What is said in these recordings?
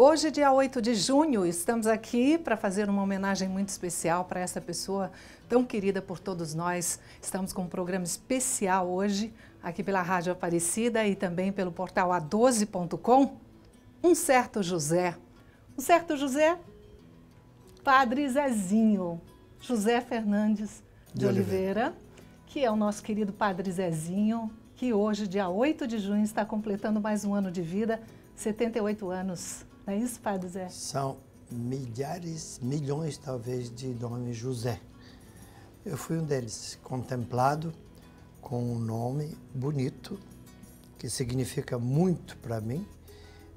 Hoje, dia 8 de junho, estamos aqui para fazer uma homenagem muito especial para essa pessoa tão querida por todos nós. Estamos com um programa especial hoje, aqui pela Rádio Aparecida e também pelo portal a12.com. Um certo José. Um certo José? Padre Zezinho. José Fernandes de Oliveira, que é o nosso querido Padre Zezinho, que hoje, dia 8 de junho, está completando mais um ano de vida, 78 anos. Não é isso, Padre Zé? São milhares, milhões talvez de nome José. Eu fui um deles, contemplado com um nome bonito, que significa muito para mim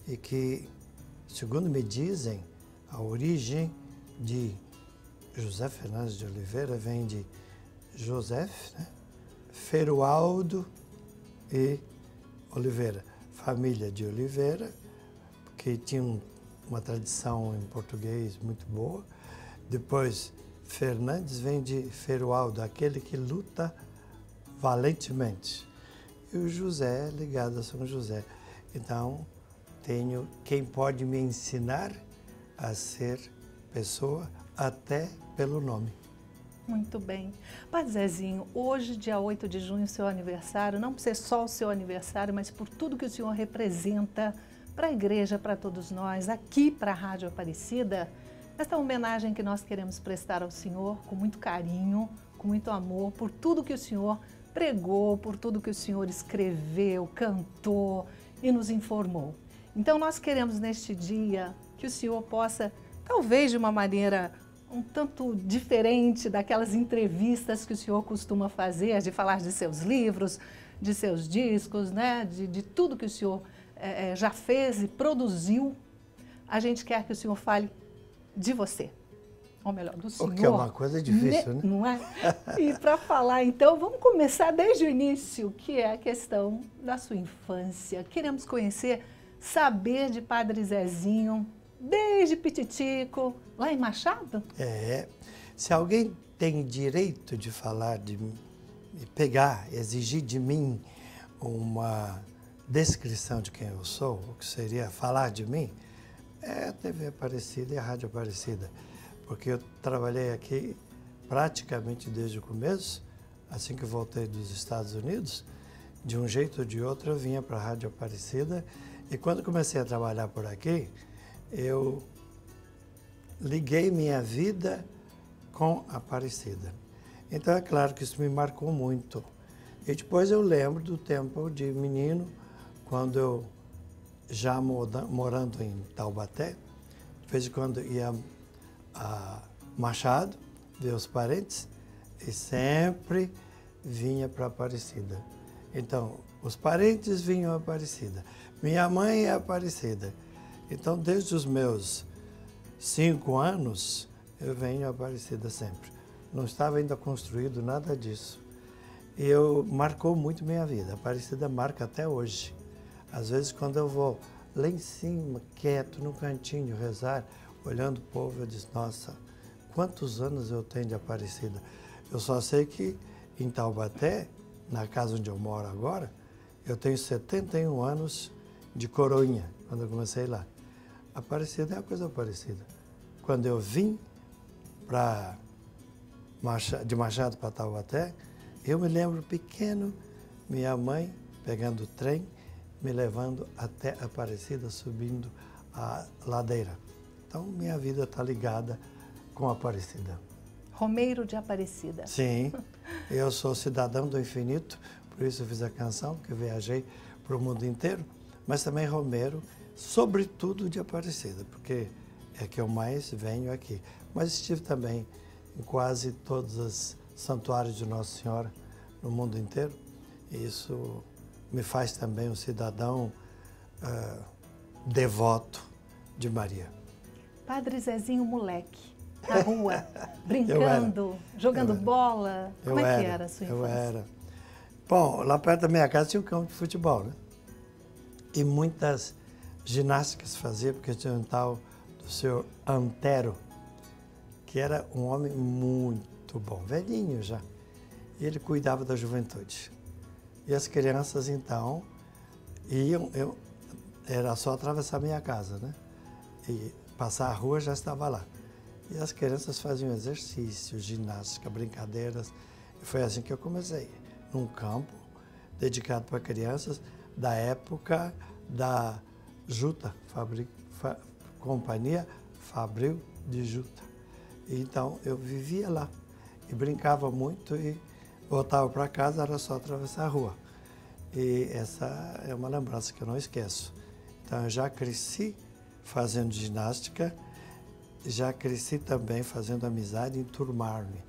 e que, segundo me dizem, a origem de José Fernandes de Oliveira vem de José, né? Ferualdo e Oliveira, família de Oliveira, que tinha uma tradição em português muito boa. Depois, Fernandes vem de Ferualdo, aquele que luta valentemente. E o José é ligado a São José. Então, tenho quem pode me ensinar a ser pessoa até pelo nome. Muito bem. Padre Zezinho, hoje, dia 8 de junho, seu aniversário, não por ser só o seu aniversário, mas por tudo que o senhor representa para a igreja, para todos nós, aqui para a Rádio Aparecida, esta homenagem que nós queremos prestar ao senhor com muito carinho, com muito amor, por tudo que o senhor pregou, por tudo que o senhor escreveu, cantou e nos informou. Então, nós queremos neste dia que o senhor possa, talvez de uma maneira um tanto diferente daquelas entrevistas que o senhor costuma fazer, de falar de seus livros, de seus discos, né? de tudo que o senhor já fez e produziu. A gente quer que o senhor fale de você, ou melhor, do senhor. O que é uma coisa difícil, né? Não é? E para falar, então, vamos começar desde o início, que é a questão da sua infância. Queremos conhecer, saber de Padre Zezinho, desde pititico, lá em Machado? Se alguém tem direito de falar, de pegar, exigir de mim uma descrição de quem eu sou, o que seria falar de mim, é a TV Aparecida e a Rádio Aparecida. Porque eu trabalhei aqui praticamente desde o começo, assim que voltei dos Estados Unidos, de um jeito ou de outro eu vinha para a Rádio Aparecida e quando comecei a trabalhar por aqui, eu liguei minha vida com a Aparecida. Então é claro que isso me marcou muito. E depois eu lembro do tempo de menino, quando eu já morando em Taubaté, de vez em quando ia a Machado, ver os parentes, e sempre vinha para Aparecida. Então, os parentes vinham a Aparecida. Minha mãe é Aparecida. Então, desde os meus 5 anos, eu venho a Aparecida sempre. Não estava ainda construído nada disso. E marcou muito minha vida. A Aparecida marca até hoje. Às vezes, quando eu vou lá em cima, quieto, no cantinho, rezar, olhando o povo, eu digo, nossa, quantos anos eu tenho de Aparecida? Eu só sei que em Taubaté, na casa onde eu moro agora, eu tenho 71 anos de coroinha, quando eu comecei lá. Aparecida é uma coisa parecida. Quando eu vim de Machado para Taubaté, eu me lembro pequeno, minha mãe pegando o trem, me levando até Aparecida, subindo a ladeira. Então, minha vida está ligada com Aparecida. Romeiro de Aparecida. Sim, eu sou cidadão do infinito, por isso eu fiz a canção, que eu viajei para o mundo inteiro, mas também romeiro, sobretudo de Aparecida, porque é que eu mais venho aqui. Mas estive também em quase todos os santuários de Nossa Senhora no mundo inteiro, e isso me faz também um cidadão devoto de Maria. Padre Zezinho moleque, na rua, brincando, jogando bola. Como é que era a sua infância? Eu era. Bom, lá perto da minha casa tinha um campo de futebol, né? E muitas ginásticas fazia, porque tinha um tal do senhor Antero, que era um homem muito bom, velhinho já. E ele cuidava da juventude. E as crianças, então, iam, era só atravessar a minha casa, né? e passar a rua já estava lá. E as crianças faziam exercício, ginástica, brincadeiras. E foi assim que eu comecei, num campo dedicado para crianças da época da Juta, Companhia Fabril de Juta. Então eu vivia lá e brincava muito e voltava para casa, era só atravessar a rua. E essa é uma lembrança que eu não esqueço. Então eu já cresci fazendo ginástica, já cresci também fazendo amizade e enturmar-me.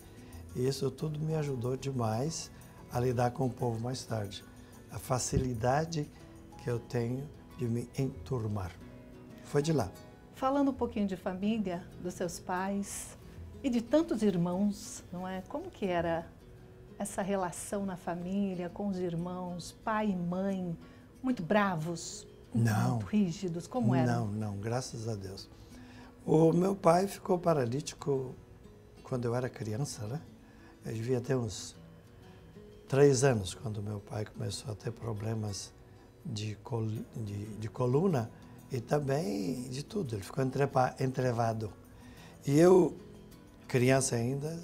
E isso tudo me ajudou demais a lidar com o povo mais tarde. A facilidade que eu tenho de me enturmar. Foi de lá. Falando um pouquinho de família, dos seus pais e de tantos irmãos, não é? Como que era essa relação na família, com os irmãos, pai e mãe, muito bravos, muito rígidos, como era? Não, graças a Deus. O meu pai ficou paralítico quando eu era criança, né? Eu devia ter uns 3 anos, quando meu pai começou a ter problemas de coluna e também de tudo. Ele ficou entrevado. E eu, criança ainda,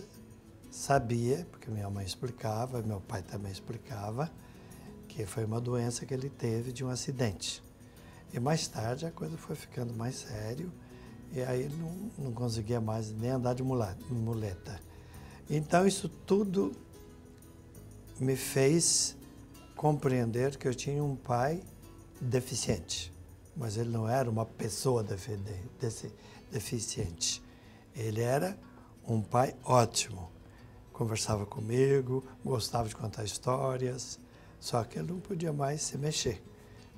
sabia, porque minha mãe explicava, meu pai também explicava, que foi uma doença que ele teve de um acidente. E mais tarde a coisa foi ficando mais sério e aí ele não conseguia mais nem andar de muleta. Então isso tudo me fez compreender que eu tinha um pai deficiente, mas ele não era uma pessoa deficiente. Ele era um pai ótimo. Conversava comigo, gostava de contar histórias, só que ele não podia mais se mexer,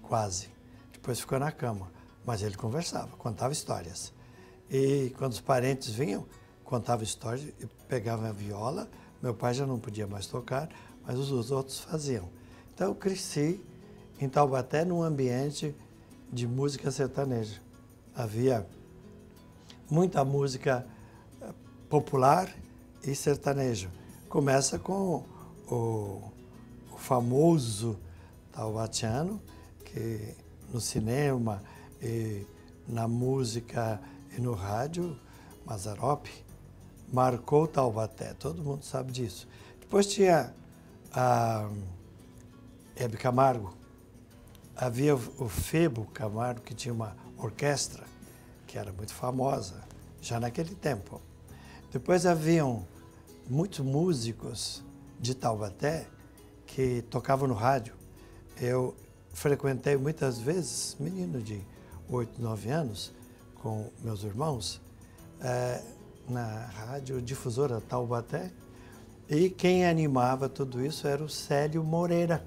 quase. Depois ficou na cama, mas ele conversava, contava histórias. E quando os parentes vinham, contava histórias e pegavam a viola. Meu pai já não podia mais tocar, mas os outros faziam. Então eu cresci em Taubaté num ambiente de música sertaneja. Havia muita música popular e sertanejo. Começa com o famoso taubatiano, que no cinema e na música e no rádio, Mazzaropi, marcou Taubaté, todo mundo sabe disso. Depois tinha a Hebe Camargo, havia o Febo Camargo, que tinha uma orquestra, que era muito famosa, já naquele tempo. Depois haviam muitos músicos de Taubaté que tocavam no rádio. Eu frequentei muitas vezes, menino de 8, 9 anos, com meus irmãos, na rádio difusora Taubaté, e quem animava tudo isso era o Célio Moreira,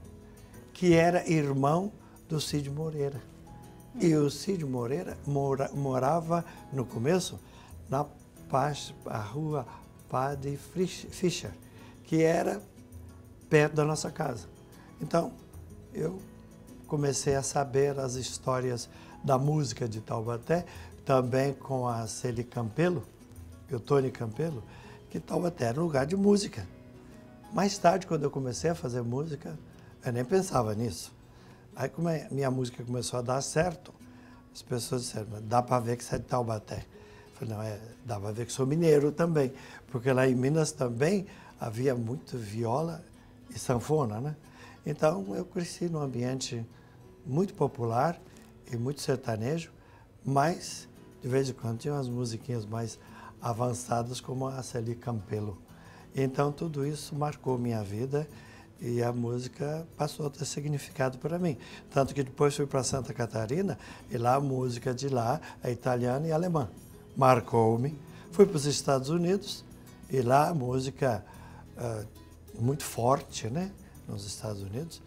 que era irmão do Cid Moreira. E o Cid Moreira morava, no começo, na rua Padre Fischer, que era perto da nossa casa. Então, eu comecei a saber as histórias da música de Taubaté, também com a Celi Campelo, o Tony Campelo, que Taubaté era um lugar de música. Mais tarde, quando eu comecei a fazer música, eu nem pensava nisso. Aí, como a minha música começou a dar certo, as pessoas disseram, dá para ver que você é de Taubaté. Eu falei, não, dá para ver que sou mineiro também, porque lá em Minas também havia muito viola e sanfona, né? Então, eu cresci num ambiente muito popular e muito sertanejo, mas, de vez em quando, tinha umas musiquinhas mais avançadas, como a Celi Campelo. Então, tudo isso marcou minha vida e a música passou a ter significado para mim. Tanto que depois fui para Santa Catarina e lá a música de lá é italiana e alemã. Marcou-me. Fui para os Estados Unidos e lá a música muito forte, né, nos Estados Unidos,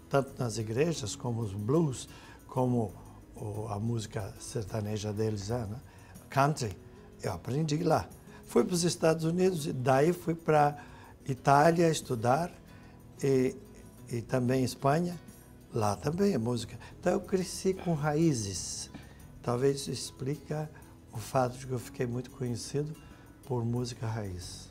tanto nas igrejas como os blues, como a música sertaneja deles, né, country. Eu aprendi lá. Fui para os Estados Unidos e daí fui para Itália estudar e também Espanha. Lá também a música. Então eu cresci com raízes. Talvez isso explica o fato de que eu fiquei muito conhecido por música raiz.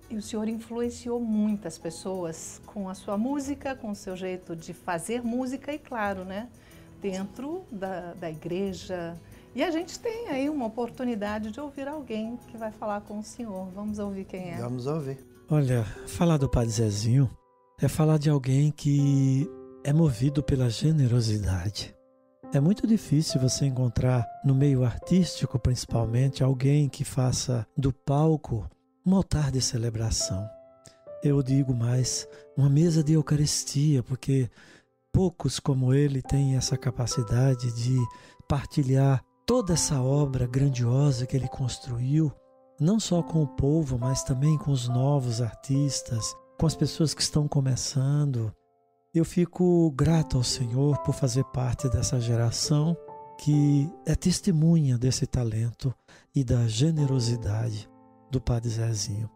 E o senhor influenciou muitas pessoas com a sua música, com o seu jeito de fazer música e, claro, né, dentro da igreja E a gente tem aí uma oportunidade de ouvir alguém que vai falar com o senhor. Vamos ouvir quem é. Vamos ouvir. Olha, falar do Padre Zezinho é falar de alguém que é movido pela generosidade. É muito difícil você encontrar no meio artístico, principalmente, alguém que faça do palco um altar de celebração. Eu digo mais, uma mesa de Eucaristia, porque poucos como ele têm essa capacidade de partilhar toda essa obra grandiosa que ele construiu, não só com o povo, mas também com os novos artistas, com as pessoas que estão começando. Eu fico grato ao Senhor por fazer parte dessa geração que é testemunha desse talento e da generosidade do Padre Zezinho.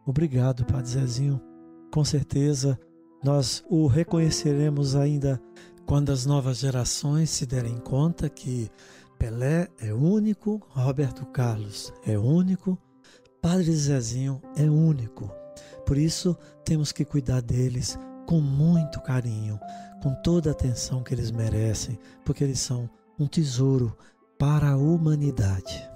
Obrigado, Padre Zezinho. Com certeza nós o reconheceremos ainda quando as novas gerações se derem conta que Pelé é único, Roberto Carlos é único, Padre Zezinho é único. Por isso, temos que cuidar deles com muito carinho, com toda a atenção que eles merecem, porque eles são um tesouro para a humanidade.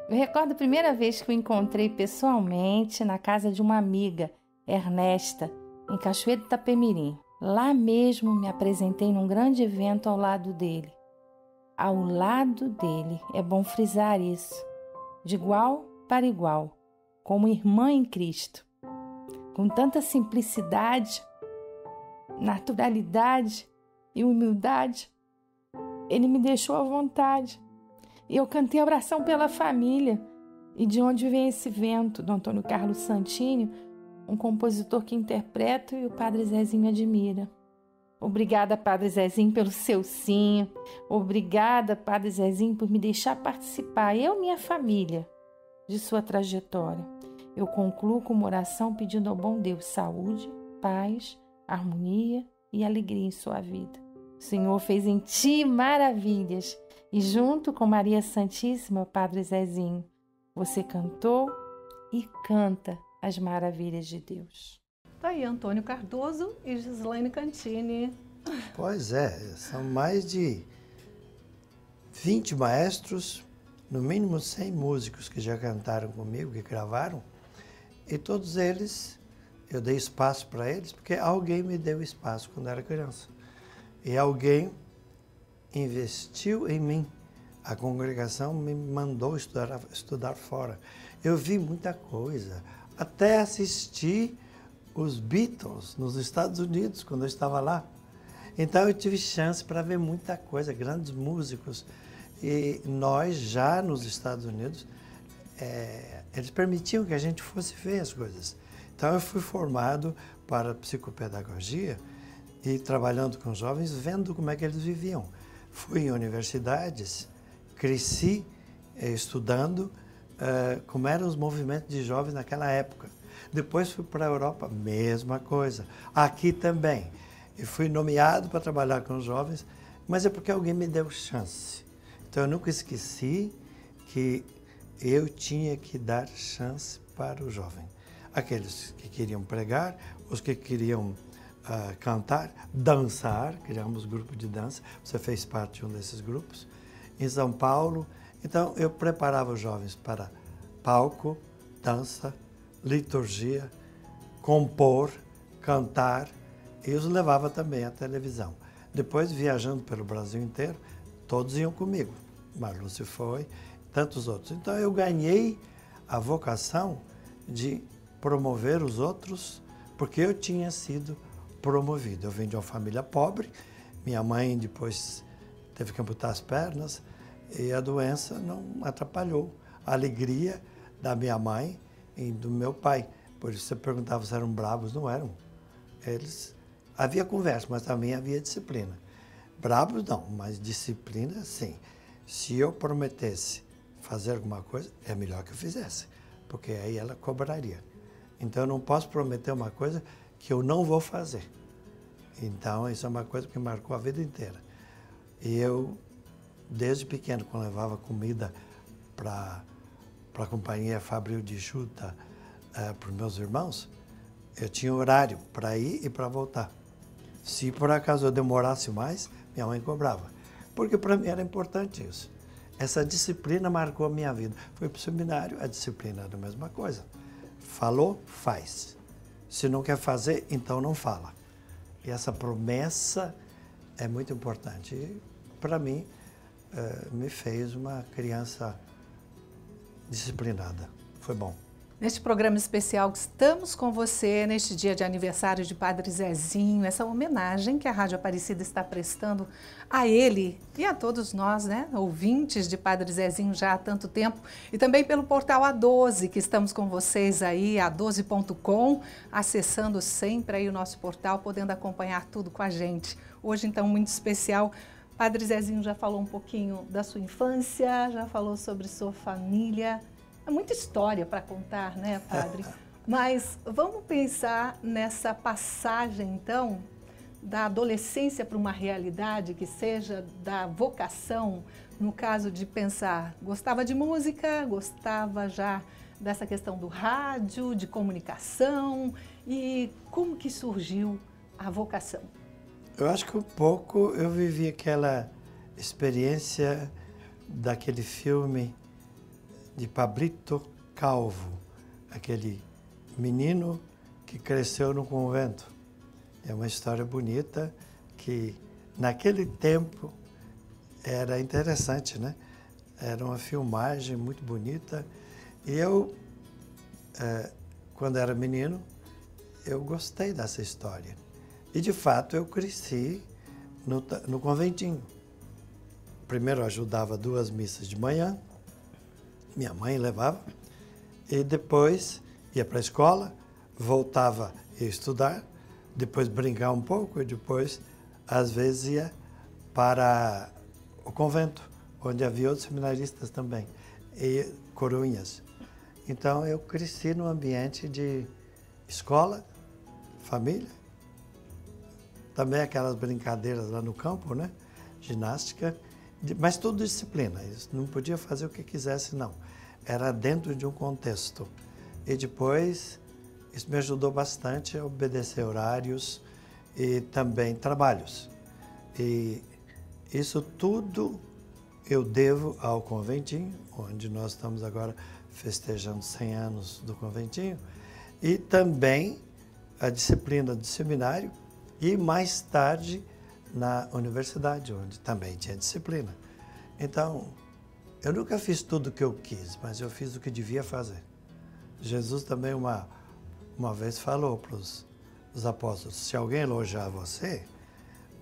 Eu recordo a primeira vez que o encontrei pessoalmente na casa de uma amiga, Ernesta, em Cachoeiro de Itapemirim. Lá mesmo me apresentei num grande evento ao lado dele. Ao lado dele, é bom frisar isso, de igual para igual, como irmã em Cristo. Com tanta simplicidade, naturalidade e humildade, ele me deixou à vontade. E eu cantei Oração pela Família. E de onde vem esse vento? Do Antônio Carlos Santini, um compositor que interpreto e o Padre Zezinho admira. Obrigada, Padre Zezinho, pelo seu sim. Obrigada, Padre Zezinho, por me deixar participar, eu e minha família, de sua trajetória. Eu concluo com uma oração pedindo ao bom Deus saúde, paz, harmonia e alegria em sua vida. O Senhor fez em ti maravilhas e junto com Maria Santíssima, Padre Zezinho, você cantou e canta as maravilhas de Deus. Tá aí Antônio Cardoso e Gislaine Cantini. Pois é, são mais de 20 maestros, no mínimo 100 músicos que já cantaram comigo, que gravaram, e todos eles, eu dei espaço para eles, porque alguém me deu espaço quando era criança. E alguém investiu em mim. A congregação me mandou estudar fora. Eu vi muita coisa, até assisti os Beatles nos Estados Unidos, quando eu estava lá. Então eu tive chance para ver muita coisa, grandes músicos. E nós já nos Estados Unidos, eles permitiam que a gente fosse ver as coisas. Então eu fui formado para psicopedagogia e trabalhando com jovens, vendo como é que eles viviam. Fui em universidades, cresci estudando como eram os movimentos de jovens naquela época. Depois fui para a Europa, mesma coisa. Aqui também. E fui nomeado para trabalhar com jovens, mas é porque alguém me deu chance. Então eu nunca esqueci que eu tinha que dar chance para o jovem. Aqueles que queriam pregar, os que queriam cantar, dançar, criamos grupo de dança, você fez parte de um desses grupos, em São Paulo. Então eu preparava os jovens para palco, dança, liturgia, compor, cantar, e os levava também à televisão. Depois, viajando pelo Brasil inteiro, todos iam comigo. Marlúcio foi, tantos outros. Então eu ganhei a vocação de promover os outros, porque eu tinha sido promovido. Eu vim de uma família pobre, minha mãe depois teve que amputar as pernas, e a doença não atrapalhou a alegria da minha mãe e do meu pai. Por isso você perguntava se eram bravos, não eram. Havia conversa, mas também havia disciplina. Bravos não, mas disciplina sim. Se eu prometesse fazer alguma coisa, é melhor que eu fizesse, porque aí ela cobraria. Então eu não posso prometer uma coisa que eu não vou fazer. Então isso é uma coisa que marcou a vida inteira. E eu, desde pequeno, quando levava comida para a companhia Fabril de Juta, para os meus irmãos, eu tinha horário para ir e para voltar. Se por acaso eu demorasse mais, minha mãe cobrava. Porque para mim era importante isso. essa disciplina marcou a minha vida. Fui para o seminário, a disciplina era a mesma coisa. Falou, faz. Se não quer fazer, então não fala. E essa promessa é muito importante. E, para mim, me fez uma criança disciplinada. Foi bom. Neste programa especial, estamos com você neste dia de aniversário de Padre Zezinho, essa homenagem que a Rádio Aparecida está prestando a ele e a todos nós, né, ouvintes de Padre Zezinho já há tanto tempo, e também pelo portal A12, que estamos com vocês aí, a12.com, acessando sempre aí o nosso portal, podendo acompanhar tudo com a gente. Hoje, então, muito especial. Padre Zezinho já falou um pouquinho da sua infância, já falou sobre sua família. É muita história para contar, né, Padre? Mas vamos pensar nessa passagem, então, da adolescência para uma realidade que seja da vocação, no caso de pensar, gostava de música, gostava já dessa questão do rádio, de comunicação, e como que surgiu a vocação? Eu acho que um pouco eu vivi aquela experiência daquele filme de Pablito Calvo, aquele menino que cresceu no convento. É uma história bonita que, naquele tempo, era interessante, né? Era uma filmagem muito bonita. E eu, quando era menino, eu gostei dessa história. E, de fato, eu cresci no conventinho. Primeiro eu ajudava 2 missas de manhã, minha mãe levava, e depois ia para a escola, voltava a estudar, depois brincar um pouco e depois, às vezes, ia para o convento, onde havia outros seminaristas também, e coroinhas. Então, eu cresci num ambiente de escola, família, também aquelas brincadeiras lá no campo, né? Ginástica, mas tudo disciplina. Eles não podia fazer o que quisesse, não. Era dentro de um contexto. E depois, isso me ajudou bastante a obedecer horários e também trabalhos. E isso tudo eu devo ao conventinho, onde nós estamos agora festejando 100 anos do conventinho, e também a disciplina do seminário, e mais tarde na universidade, onde também tinha disciplina. Então, eu nunca fiz tudo o que eu quis, mas eu fiz o que devia fazer. Jesus também uma vez falou para os apóstolos, se alguém elogiar você,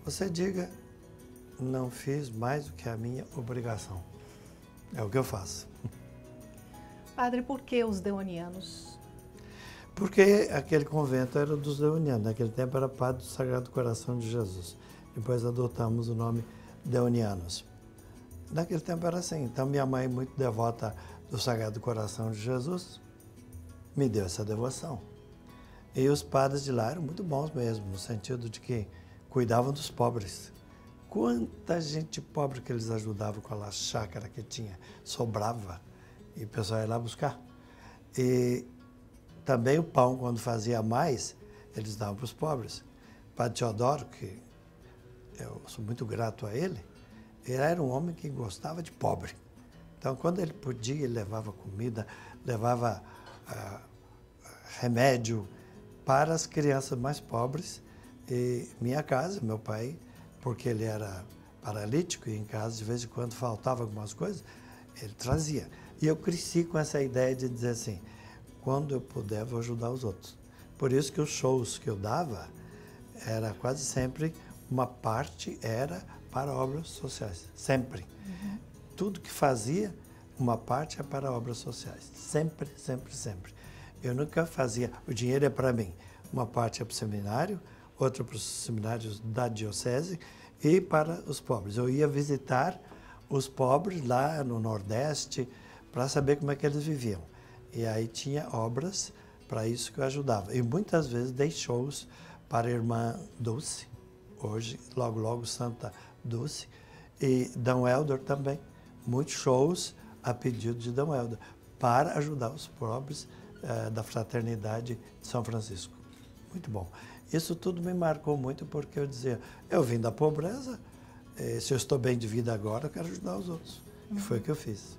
você diga, não fiz mais do que a minha obrigação. É o que eu faço. Padre, por que os deonianos? Porque aquele convento era dos deonianos, naquele tempo era Padre do Sagrado Coração de Jesus. Depois adotamos o nome Deonianos. Naquele tempo era assim. Então, minha mãe, muito devota do Sagrado Coração de Jesus, me deu essa devoção. E os padres de lá eram muito bons mesmo, no sentido de que cuidavam dos pobres. Quanta gente pobre que eles ajudavam com a chácara que tinha, sobrava, e o pessoal ia lá buscar. E também o pão, quando fazia mais, eles davam para os pobres. O Padre Teodoro, que eu sou muito grato a ele era um homem que gostava de pobre. Então, quando ele podia, ele levava comida, levava remédio para as crianças mais pobres. E minha casa, meu pai, porque ele era paralítico e em casa de vez em quando faltava algumas coisas, ele trazia. E eu cresci com essa ideia de dizer assim, quando eu puder, vou ajudar os outros. Por isso que os shows que eu dava, era quase sempre, uma parte era para obras sociais, sempre. Uhum. Tudo que fazia, uma parte é para obras sociais, sempre, sempre, sempre. Eu nunca fazia, o dinheiro é para mim, uma parte é para o seminário, outra para os seminários da diocese e para os pobres. Eu ia visitar os pobres lá no Nordeste para saber como é que eles viviam. E aí tinha obras para isso que eu ajudava. E muitas vezes dei shows para a irmã Dulce, hoje, logo, logo, Santa Dulce, e Dom Helder também. Muitos shows a pedido de Dom Helder, para ajudar os pobres da Fraternidade de São Francisco. Muito bom. Isso tudo me marcou muito porque eu dizia, eu vim da pobreza, se eu estou bem de vida agora, eu quero ajudar os outros. E foi o que eu fiz.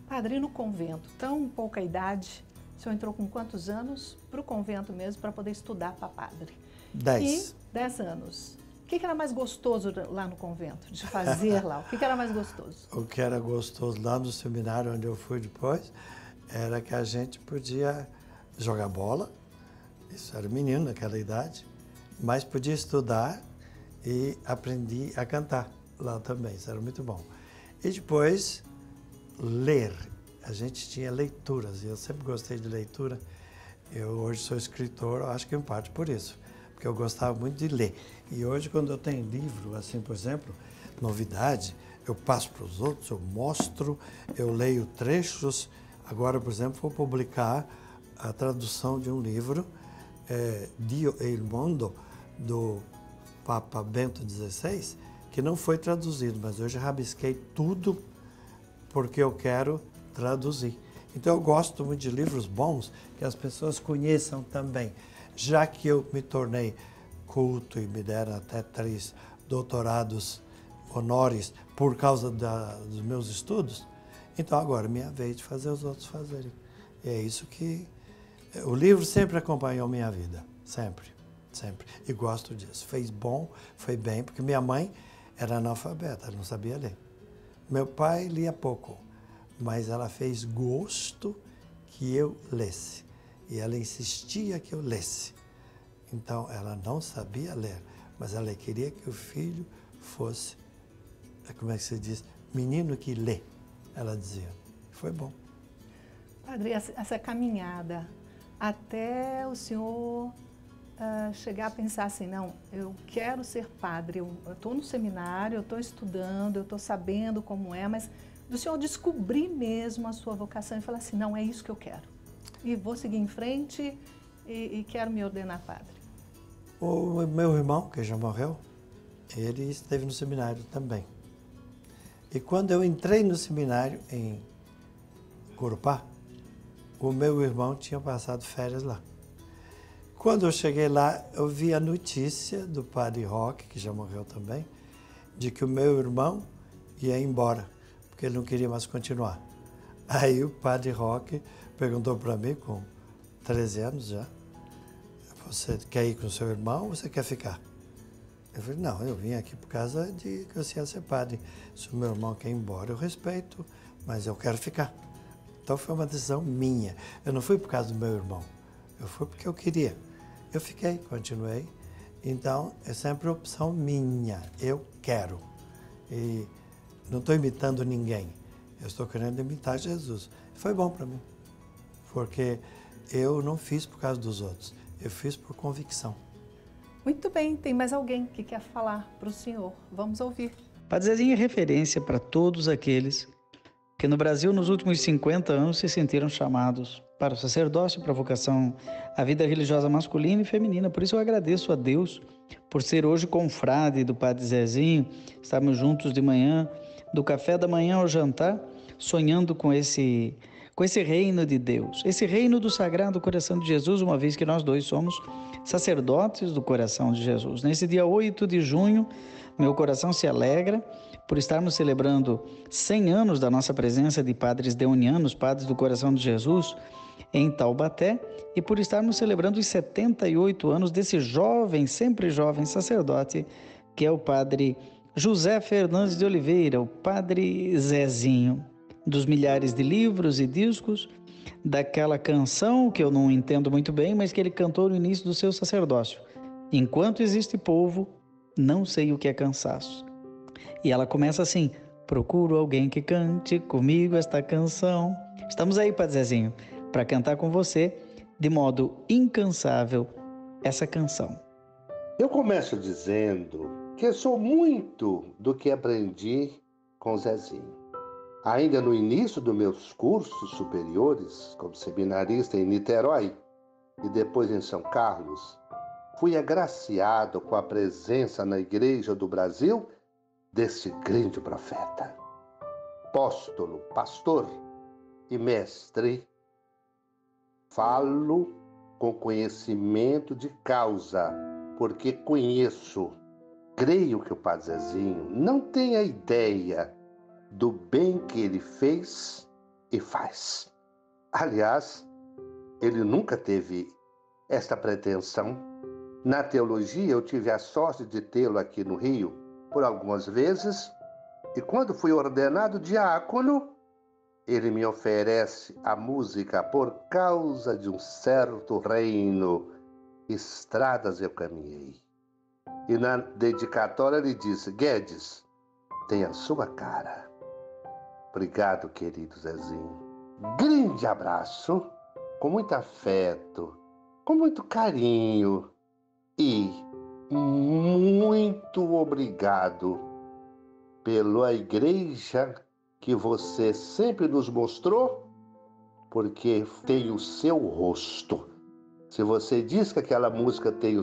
Padre, no convento, tão pouca idade, o senhor entrou com quantos anos para o convento mesmo, para poder estudar para padre? 10. E 10 anos. O que era mais gostoso lá no convento, de fazer lá? O que era mais gostoso? O que era gostoso lá no seminário onde eu fui depois, era que a gente podia jogar bola, isso era menino naquela idade, mas podia estudar e aprendi a cantar lá também, isso era muito bom. E depois, ler. A gente tinha leituras, e eu sempre gostei de leitura. Eu hoje sou escritor, acho que em parte por isso, porque eu gostava muito de ler. E hoje, quando eu tenho livro, assim, por exemplo, novidade, eu passo para os outros, eu mostro, eu leio trechos. Agora, por exemplo, vou publicar a tradução de um livro, Dio e il Mondo, do Papa Bento XVI, que não foi traduzido, mas hoje rabisquei tudo porque eu quero traduzir. Então eu gosto muito de livros bons, que as pessoas conheçam também. Já que eu me tornei culto e me deram até 3 doutorados honores por causa dos meus estudos, então agora é minha vez de fazer os outros fazerem. E é isso que... O livro sempre acompanhou minha vida, sempre, sempre. E gosto disso. Fez bom, foi bem, porque minha mãe era analfabeta, ela não sabia ler. Meu pai lia pouco, mas ela fez gosto que eu lesse. E ela insistia que eu lesse. Então, ela não sabia ler, mas ela queria que o filho fosse, como é que se diz, menino que lê, ela dizia. Foi bom. Padre, essa caminhada até o senhor chegar a pensar assim, não, eu quero ser padre, eu estou no seminário, eu estou estudando, eu estou sabendo como é, mas do senhor descobrir mesmo a sua vocação e falar assim, não, é isso que eu quero. E vou seguir em frente e quero me ordenar padre. O meu irmão, que já morreu, ele esteve no seminário também. E quando eu entrei no seminário em Corupá, o meu irmão tinha passado férias lá. Quando eu cheguei lá, eu vi a notícia do padre Roque, que já morreu também, de que o meu irmão ia embora, porque ele não queria mais continuar. Aí o padre Roque perguntou para mim, com 13 anos já, você quer ir com o seu irmão ou você quer ficar? Eu falei, não, eu vim aqui por causa de que você ia ser padre. Se o meu irmão quer ir embora, eu respeito, mas eu quero ficar. Então foi uma decisão minha. Eu não fui por causa do meu irmão, eu fui porque eu queria. Eu fiquei, continuei. Então é sempre opção minha, eu quero. E não estou imitando ninguém, eu estou querendo imitar Jesus. Foi bom para mim, porque eu não fiz por causa dos outros, eu fiz por convicção. Muito bem, tem mais alguém que quer falar para o senhor. Vamos ouvir. Padre Zezinho é referência para todos aqueles que no Brasil nos últimos 50 anos se sentiram chamados para o sacerdócio, para a vocação à vida religiosa masculina e feminina. Por isso eu agradeço a Deus por ser hoje confrade do Padre Zezinho, estarmos juntos de manhã, do café da manhã ao jantar, sonhando com esse reino de Deus, esse reino do Sagrado Coração de Jesus, uma vez que nós dois somos sacerdotes do Coração de Jesus. Nesse dia 8 de junho, meu coração se alegra por estarmos celebrando 100 anos da nossa presença de padres deonianos, padres do Coração de Jesus, em Taubaté, e por estarmos celebrando os 78 anos desse jovem, sempre jovem sacerdote, que é o Padre José Fernandes de Oliveira, o Padre Zezinho. Dos milhares de livros e discos, daquela canção que eu não entendo muito bem, mas que ele cantou no início do seu sacerdócio. Enquanto existe povo, não sei o que é cansaço. E ela começa assim, procuro alguém que cante comigo esta canção. Estamos aí, Padre Zezinho, para cantar com você, de modo incansável, essa canção. Eu começo dizendo que sou muito do que aprendi com Zezinho. Ainda no início dos meus cursos superiores, como seminarista em Niterói e depois em São Carlos, fui agraciado com a presença na Igreja do Brasil desse grande profeta, apóstolo, pastor e mestre. Falo com conhecimento de causa, porque conheço. Creio que o Padre Zezinho não tem a ideia do bem que ele fez e faz. Aliás, ele nunca teve esta pretensão. Na teologia, eu tive a sorte de tê-lo aqui no Rio por algumas vezes, e quando fui ordenado diácono, ele me oferece a música por causa de um certo reino. Estradas eu caminhei. E na dedicatória ele disse: Guedes, tem a sua cara. Obrigado, querido Zezinho. Grande abraço, com muito afeto, com muito carinho e muito obrigado pela igreja que você sempre nos mostrou, porque tem o seu rosto. Se você diz que aquela música tem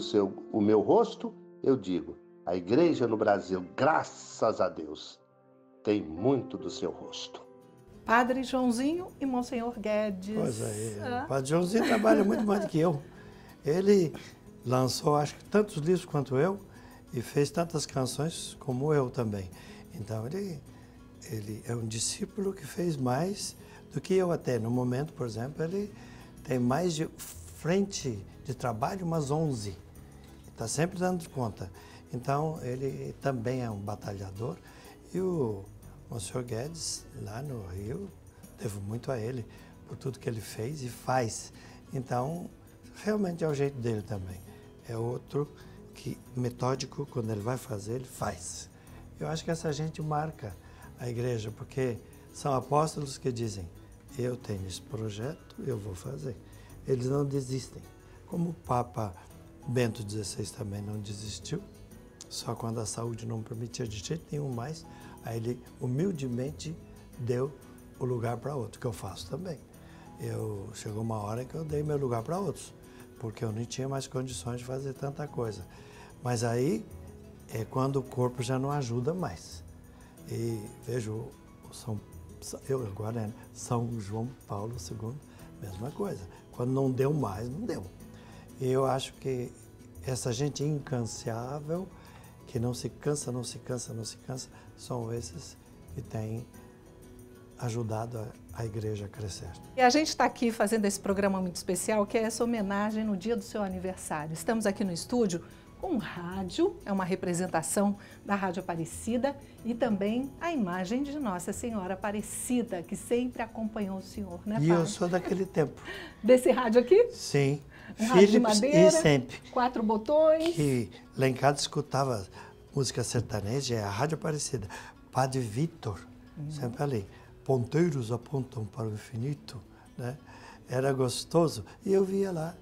o meu rosto, eu digo, a igreja no Brasil, graças a Deus, tem muito do seu rosto. Padre Joãozinho e Monsenhor Guedes. Pois é, o Padre Joãozinho trabalha muito mais do que eu. Ele lançou, acho que, tantos livros quanto eu e fez tantas canções como eu também. Então, ele é um discípulo que fez mais do que eu até. No momento, por exemplo, ele tem mais de frente de trabalho, umas 11. Está sempre dando conta. Então, ele também é um batalhador. E o Monsenhor Guedes, lá no Rio, devo muito a ele por tudo que ele fez e faz. Então, realmente é o jeito dele também. É outro que, metódico, quando ele vai fazer, ele faz. Eu acho que essa gente marca a igreja, porque são apóstolos que dizem, eu tenho esse projeto, eu vou fazer. Eles não desistem. Como o Papa Bento XVI também não desistiu, só quando a saúde não permitia de jeito nenhum mais, aí ele humildemente deu o lugar para outro, que eu faço também. Chegou uma hora que eu dei meu lugar para outros, porque eu não tinha mais condições de fazer tanta coisa. Mas aí é quando o corpo já não ajuda mais. E vejo eu agora, né? São João Paulo II, mesma coisa. Quando não deu mais, não deu. E eu acho que essa gente incansável, que não se cansa, são esses que têm ajudado a igreja a crescer. E a gente está aqui fazendo esse programa muito especial, que é essa homenagem no dia do seu aniversário. Estamos aqui no estúdio com rádio, é uma representação da Rádio Aparecida e também a imagem de Nossa Senhora Aparecida, que sempre acompanhou o senhor, né, E Padre? eu sou daquele tempo. Desse rádio aqui? Sim. Um rádio de Philips madeira, e sempre. 4 botões. Que lá em casa escutava música sertaneja, é a Rádio Aparecida. Padre Vitor, sempre ali. Ponteiros apontam para o infinito, né? Era gostoso e eu via lá.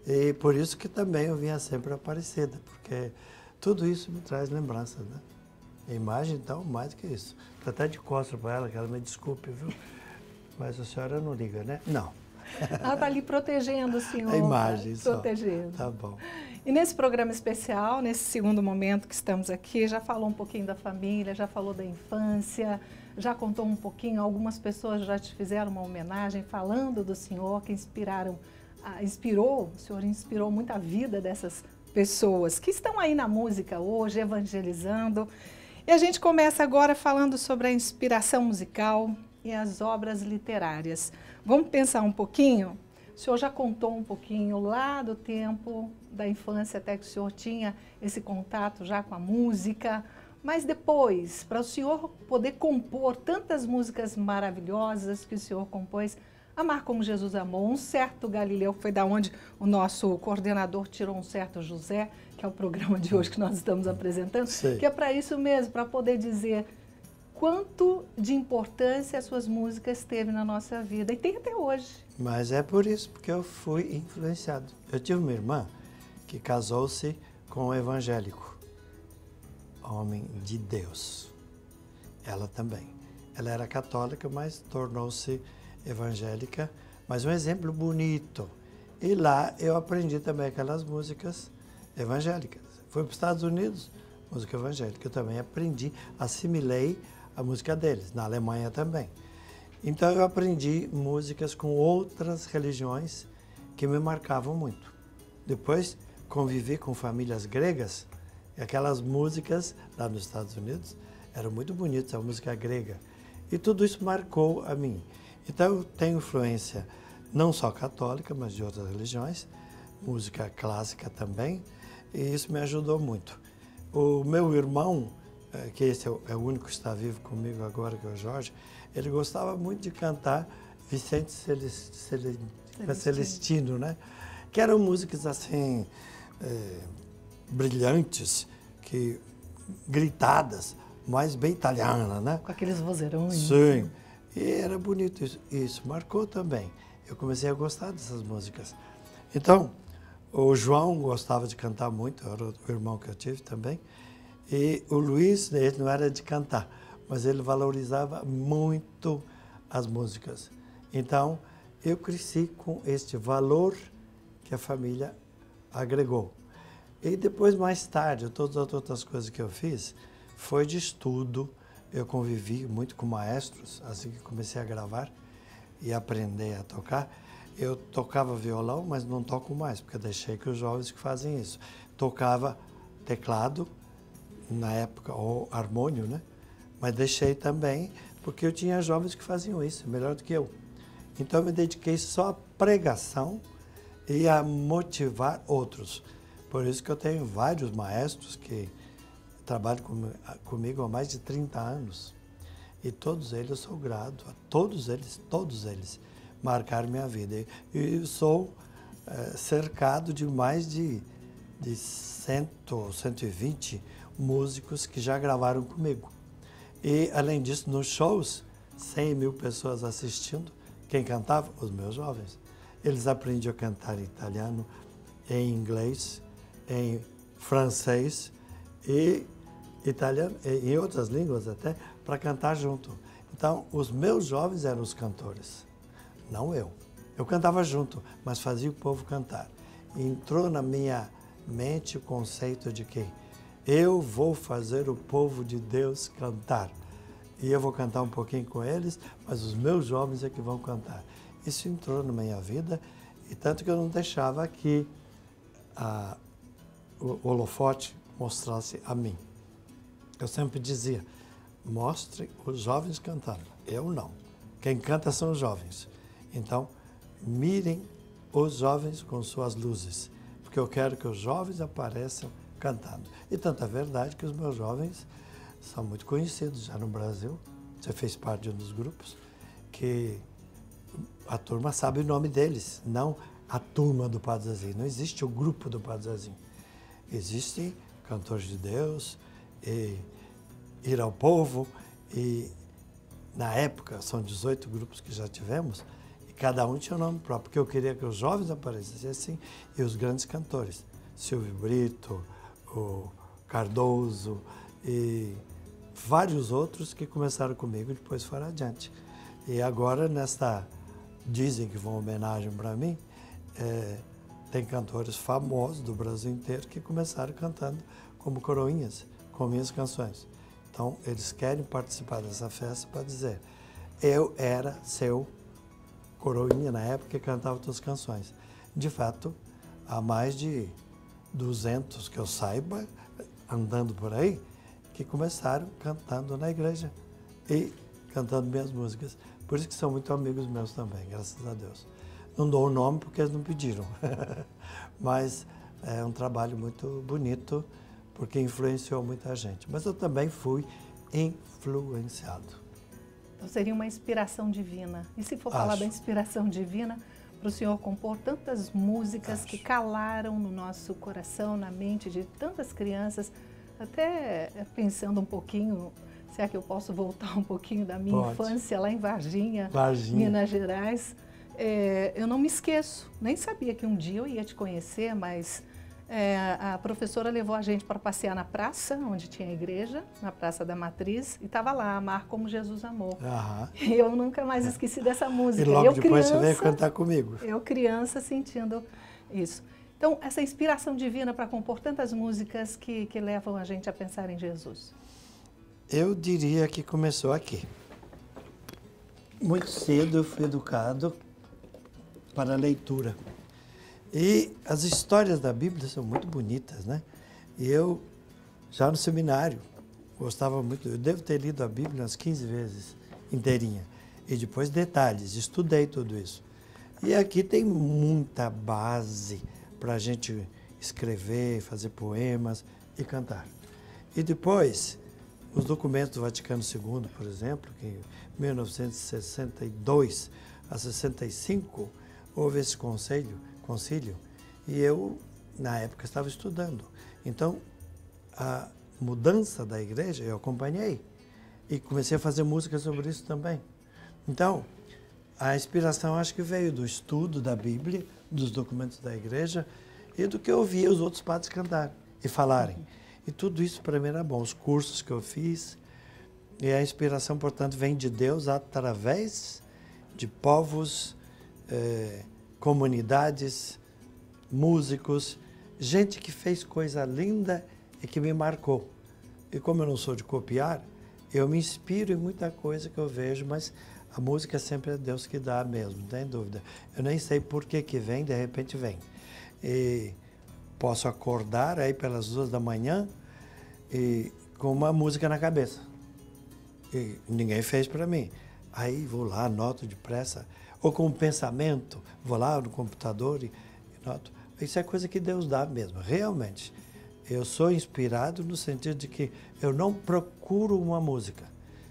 E por isso que também eu vinha sempre Aparecida, porque tudo isso me traz lembranças, né? A imagem, então, mais do que isso. Estou até de costas para ela, que ela me desculpe, viu? Mas a senhora não liga, né? Não. Ela está ali protegendo o senhor. A imagem tá? só. Protegendo. Tá bom. E nesse programa especial, nesse segundo momento que estamos aqui, já falou um pouquinho da família, já falou da infância, já contou um pouquinho, algumas pessoas já te fizeram uma homenagem falando do senhor, que o senhor inspirou muito a vida dessas pessoas que estão aí na música hoje, evangelizando. E a gente começa agora falando sobre a inspiração musical e as obras literárias. Vamos pensar um pouquinho? O senhor já contou um pouquinho lá do tempo da infância, até que o senhor tinha esse contato já com a música, mas depois, para o senhor poder compor tantas músicas maravilhosas que o senhor compôs, Amar como Jesus amou, Um Certo Galileu, que foi da onde o nosso coordenador tirou Um Certo José, que é o programa de hoje que nós estamos apresentando, Sei. que é para isso mesmo, para poder dizer quanto de importância as suas músicas teve na nossa vida, e tem até hoje. Mas é por isso, porque eu fui influenciado. Eu tive uma irmã que casou-se com um evangélico, homem de Deus. Ela também. Ela era católica, mas tornou-se evangélica, mas um exemplo bonito. E lá eu aprendi também aquelas músicas evangélicas. Fui para os Estados Unidos, música evangélica. Eu também aprendi, assimilei a música deles, na Alemanha também. Então eu aprendi músicas com outras religiões que me marcavam muito. Depois convivi com famílias gregas, e aquelas músicas lá nos Estados Unidos eram muito bonitas, a música grega. E tudo isso marcou a mim. Então eu tenho influência não só católica, mas de outras religiões, música clássica também, e isso me ajudou muito. O meu irmão, que esse é o único que está vivo comigo agora, que é o Jorge, ele gostava muito de cantar Vicente Celestino, né? Que eram músicas assim, brilhantes, gritadas, mas bem italiana, né? Com aqueles vozeirões. Sim, e era bonito isso. Isso marcou também. Eu comecei a gostar dessas músicas. Então, o João gostava de cantar muito, era o irmão que eu tive também. E o Luiz, ele não era de cantar, mas ele valorizava muito as músicas. Então, eu cresci com este valor que a família agregou. E depois, mais tarde, todas as outras coisas que eu fiz, foi de estudo. Eu convivi muito com maestros, assim que comecei a gravar e aprender a tocar. Eu tocava violão, mas não toco mais, porque eu deixei que os jovens que fazem isso. Tocava teclado, na época, ou harmônio, né? Mas deixei também, porque eu tinha jovens que faziam isso, melhor do que eu. Então, eu me dediquei só à pregação e a motivar outros. Por isso que eu tenho vários maestros que trabalham comigo há mais de 30 anos. E todos eles, eu sou grato a todos eles marcaram minha vida. E eu sou cercado de mais de 100, 120 músicos que já gravaram comigo. E, além disso, nos shows, 100 mil pessoas assistindo. Quem cantava? Os meus jovens. Eles aprendiam a cantar em italiano, em inglês, em francês e italiano, e em outras línguas até, para cantar junto. Então, os meus jovens eram os cantores, não eu. Eu cantava junto, mas fazia o povo cantar. E entrou na minha mente o conceito de que eu vou fazer o povo de Deus cantar. E eu vou cantar um pouquinho com eles, mas os meus jovens é que vão cantar. Isso entrou na minha vida, e tanto que eu não deixava que o holofote mostrasse a mim. Eu sempre dizia, mostre os jovens cantando. Eu não. Quem canta são os jovens. Então, mirem os jovens com suas luzes, porque eu quero que os jovens apareçam cantando. E tanta verdade que os meus jovens são muito conhecidos já no Brasil. Você fez parte de um dos grupos que a turma sabe o nome deles, não a turma do Padre Zezinho. Não existe o grupo do Padre Zezinho. Existem cantores de Deus, e ir ao povo, e na época são 18 grupos que já tivemos, e cada um tinha um nome próprio, porque eu queria que os jovens aparecessem assim, e os grandes cantores, Silvio Brito, o Cardoso e vários outros que começaram comigo e depois foram adiante. E agora, dizem que vão homenagem para mim, tem cantores famosos do Brasil inteiro que começaram cantando como coroinhas, com minhas canções. Então, eles querem participar dessa festa para dizer, eu era seu coroinha na época que cantava tuas canções. De fato, há mais de 200 que eu saiba, andando por aí, que começaram cantando na igreja e cantando minhas músicas. Por isso que são muito amigos meus também, graças a Deus. Não dou o nome porque eles não pediram, mas é um trabalho muito bonito, porque influenciou muita gente. Mas eu também fui influenciado. Então seria uma inspiração divina. E se for falar da inspiração divina, para o senhor compor tantas músicas que calaram no nosso coração, na mente de tantas crianças, até pensando um pouquinho, se é que eu posso voltar um pouquinho da minha infância lá em Varginha, Minas Gerais. Eu não me esqueço, nem sabia que um dia eu ia te conhecer, mas a professora levou a gente para passear na praça, onde tinha a igreja, na Praça da Matriz, e estava lá, Amar como Jesus Amou. E eu nunca mais esqueci dessa música. E logo depois você veio cantar comigo. Eu criança sentindo isso. Então, essa inspiração divina para compor tantas músicas que levam a gente a pensar em Jesus. Eu diria que começou aqui. Muito cedo eu fui educado para a leitura. E as histórias da Bíblia são muito bonitas, né? E eu, já no seminário, gostava muito. Eu devo ter lido a Bíblia umas 15 vezes inteirinha. E depois detalhes, estudei tudo isso. E aqui tem muita base para a gente escrever, fazer poemas e cantar. E depois, os documentos do Vaticano II, por exemplo, que em 1962 a 65 houve esse concílio, e eu, na época, estava estudando. Então, a mudança da igreja eu acompanhei e comecei a fazer música sobre isso também. Então, a inspiração acho que veio do estudo da Bíblia, dos documentos da igreja e do que eu ouvia os outros padres cantarem e falarem. E tudo isso para mim era bom. Os cursos que eu fiz, e a inspiração, portanto, vem de Deus através de povos, comunidades, músicos, gente que fez coisa linda e que me marcou. E como eu não sou de copiar, eu me inspiro em muita coisa que eu vejo, mas a música sempre é Deus que dá mesmo, não tem dúvida. Eu nem sei por que vem, de repente vem. E posso acordar aí pelas 2 da manhã e com uma música na cabeça. E ninguém fez para mim. Aí vou lá, anoto depressa. Ou com um pensamento, vou lá no computador e noto. Isso é coisa que Deus dá mesmo, realmente. Eu sou inspirado no sentido de que eu não procuro uma música.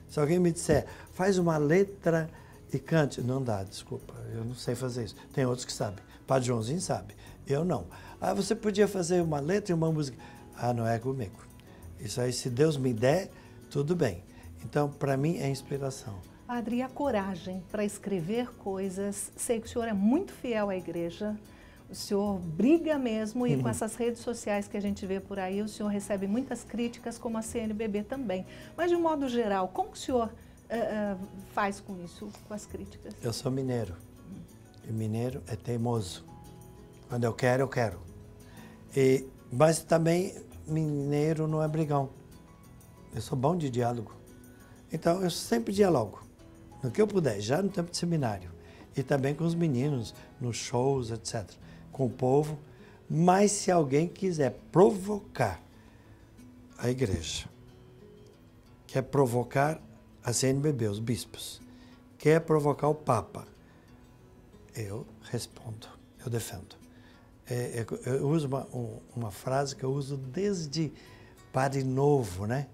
Se alguém me disser, faz uma letra e cante, não dá, desculpa, eu não sei fazer isso. Tem outros que sabem. Padre Joãozinho sabe, eu não. Ah, você podia fazer uma letra e uma música. Ah, não é comigo. Isso aí, se Deus me der, tudo bem. Então, para mim, é inspiração. Padre, e a coragem para escrever coisas? Sei que o senhor é muito fiel à igreja, o senhor briga mesmo e com essas redes sociais que a gente vê por aí, o senhor recebe muitas críticas, como a CNBB também. Mas, de um modo geral, como que o senhor faz com isso, com as críticas? Eu sou mineiro. E mineiro é teimoso. Quando eu quero, eu quero. Mas também, mineiro não é brigão. Eu sou bom de diálogo. Então, eu sempre dialogo. No que eu puder, já no tempo de seminário. E também com os meninos, nos shows, etc. Com o povo. Mas se alguém quiser provocar a igreja, quer provocar a CNBB, os bispos, quer provocar o Papa, eu respondo, eu defendo. Eu uso uma frase que eu uso desde Padre Novo, né?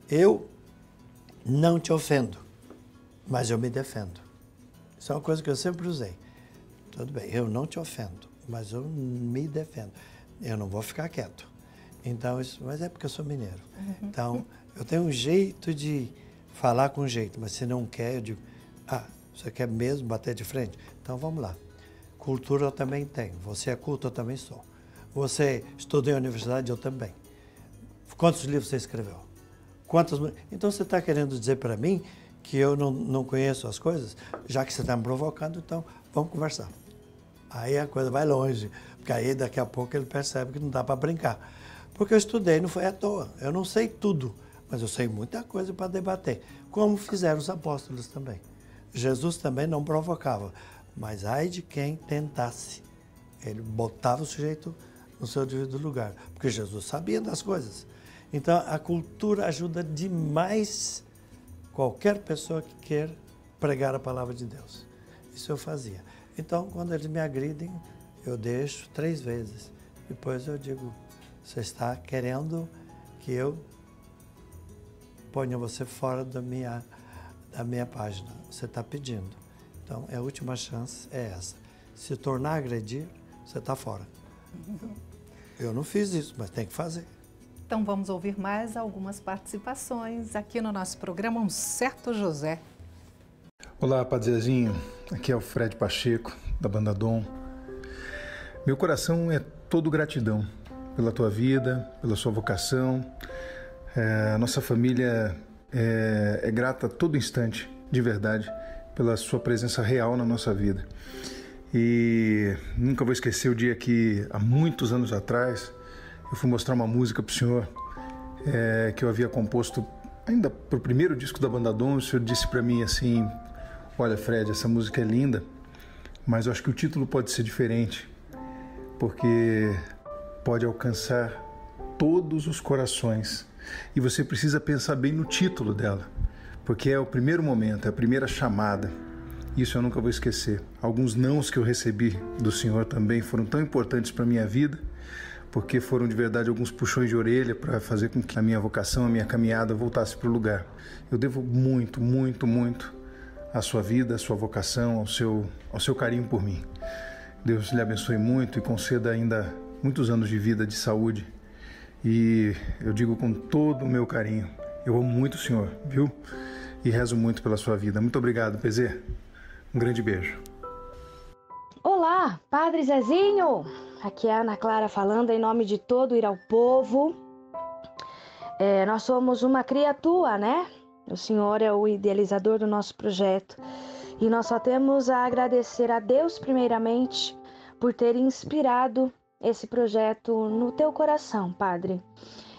Eu não te ofendo, mas eu me defendo. Isso é uma coisa que eu sempre usei. Tudo bem, eu não te ofendo, mas eu me defendo. Eu não vou ficar quieto. Então, mas é porque eu sou mineiro. Então, eu tenho um jeito de falar com jeito, mas se não quer, eu digo, você quer mesmo bater de frente? Então, vamos lá. Cultura eu também tenho. Você é culto, eu também sou. Você estudou em universidade, eu também. Quantos livros você escreveu? Então, você está querendo dizer para mim que eu não conheço as coisas? Já que você está me provocando, então, vamos conversar. Aí a coisa vai longe, porque aí daqui a pouco ele percebe que não dá para brincar. Porque eu estudei, não foi à toa. Eu não sei tudo, mas eu sei muita coisa para debater, como fizeram os apóstolos também. Jesus também não provocava, mas ai de quem tentasse. Ele botava o sujeito no seu devido lugar, porque Jesus sabia das coisas. Então, a cultura ajuda demais qualquer pessoa que quer pregar a palavra de Deus. Isso eu fazia. Então, quando eles me agridem, eu deixo 3 vezes. Depois eu digo, você está querendo que eu ponha você fora da minha página. Você está pedindo. Então, a última chance é essa. Se tornar a agredir, você está fora. Eu não fiz isso, mas tem que fazer. Então vamos ouvir mais algumas participações aqui no nosso programa Um Certo José. Olá, Padre Zezinho. Aqui é o Fred Pacheco, da Banda Dom. Meu coração é todo gratidão pela tua vida, pela sua vocação. A nossa família é grata a todo instante, de verdade, pela sua presença real na nossa vida. E nunca vou esquecer o dia que, há muitos anos atrás, eu fui mostrar uma música para o senhor que eu havia composto ainda para o primeiro disco da Banda Dom. O senhor disse para mim assim, olha Fred, essa música é linda, mas eu acho que o título pode ser diferente, porque pode alcançar todos os corações e você precisa pensar bem no título dela, porque é o primeiro momento, é a primeira chamada. Isso eu nunca vou esquecer. Alguns nãos que eu recebi do Senhor também foram tão importantes para a minha vida, porque foram de verdade alguns puxões de orelha para fazer com que a minha vocação, a minha caminhada voltasse para o lugar. Eu devo muito, muito, muito à sua vida, à sua vocação, ao seu carinho por mim. Deus lhe abençoe muito e conceda ainda muitos anos de vida, de saúde. E eu digo com todo o meu carinho, eu amo muito o Senhor, viu? E rezo muito pela sua vida. Muito obrigado, PZ. Um grande beijo. Olá, Padre Zezinho! Aqui é a Ana Clara falando em nome de todo Ir ao Povo. Nós somos uma criatura, né? O Senhor é o idealizador do nosso projeto. E nós só temos a agradecer a Deus, primeiramente, por ter inspirado esse projeto no teu coração, Padre.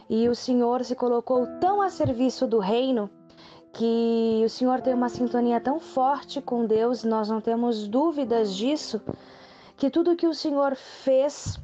E o Senhor se colocou tão a serviço do reino que o Senhor tem uma sintonia tão forte com Deus, nós não temos dúvidas disso, que tudo que o Senhor fez